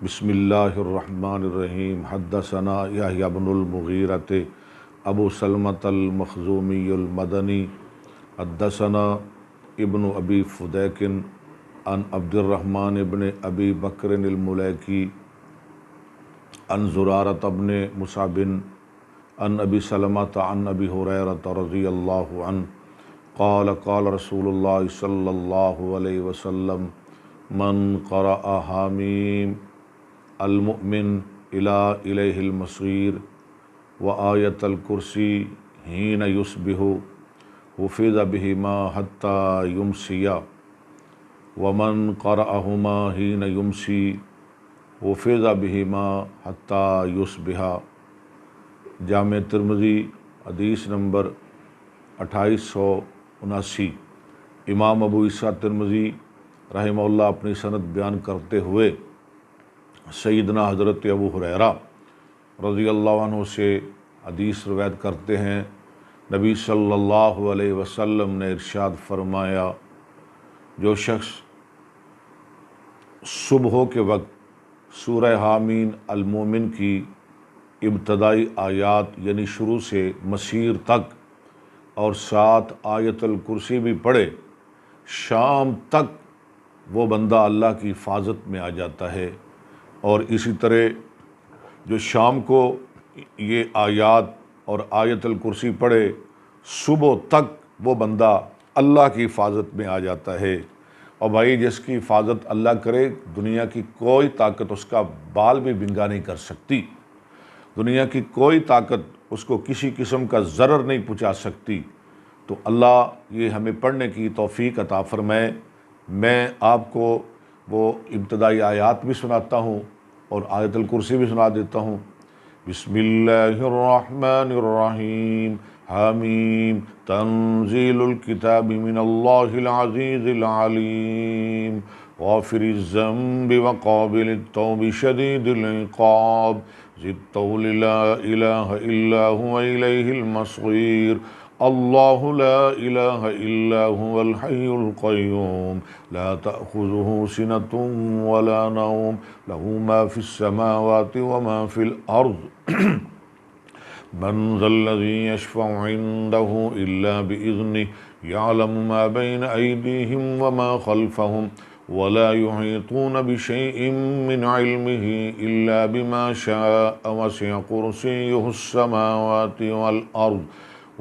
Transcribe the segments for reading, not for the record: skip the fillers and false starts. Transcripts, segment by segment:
بسم اللہ الرحمن الرحیم۔ حدثنا یحییٰ بن المغیرۃ ابو سلمۃ المخزومی المدنی حدثنا ابن ابی فدیک عن عبد الرحمن بن ابی بکر الملیکی عن زرارۃ بن مصعب عن ابی سلمۃ عن ابی ہریرۃ رضی اللہ عنہ قال قال رسول اللہ صلی اللہ علیہ وسلم من قرأ حامیم المؤمن الیہ المصیر وآیۃ الکرسی حین یصبح حفظ بہما حتی یمسی ومن قرأہما حین یمسی حفظ بہما حتی یصبح۔ جامع ترمذی حدیث نمبر 2879۔ امام ابو عیسیٰ ترمذی رحمہ اللہ اپنی سند بیان کرتے ہوئے سیدنا حضرت ابو ہریرہ رضی اللہ عنہ سے حدیث روایت کرتے ہیں، نبی صلی اللہ علیہ وسلم نے ارشاد فرمایا، جو شخص صبح کے وقت سورہ حامیم المومن کی ابتدائی آیات یعنی شروع سے مسیر تک اور ساتھ آیت الکرسی بھی پڑھے، شام تک وہ بندہ اللہ کی حفاظت میں آ جاتا ہے۔ اور اسی طرح جو شام کو یہ آیات اور آیت الکرسی پڑھے، صبح تک وہ بندہ اللہ کی حفاظت میں آ جاتا ہے۔ اور بھائی جس کی حفاظت اللہ کرے، دنیا کی کوئی طاقت اس کا بال بھی بنگا نہیں کر سکتی، دنیا کی کوئی طاقت اس کو کسی قسم کا ضرر نہیں پہنچا سکتی۔ تو اللہ یہ ہمیں پڑھنے کی توفیق عطا فرمائے۔ میں آپ کو وہ ابتدائی آیات بھی سناتا ہوں اور آیت الکرسی بھی سنا دیتا ہوں۔ بسم اللہ الرحمن الرحیم۔ حامیم تنزیل الکتاب من اللہ العزیز العلیم غافر الذنب وقابل التوب شدید العقاب ذی الطول لا الہ الا هو الیہ المصیر اللہ لا الہ الا هو الحی القیوم لا تأخذه سنة ولا نوم له ما في السماوات وما في الأرض من ذا الذي يشفع عنده إلا بإذنه يعلم ما بين أيديهم وما خلفهم ولا يحيطون بشيء من علمه إلا بما شاء وسع كرسيه السماوات والأرض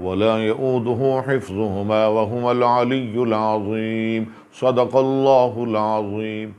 ولا يؤوده حفظهما وهو العلي العظيم صدق الله العظيم۔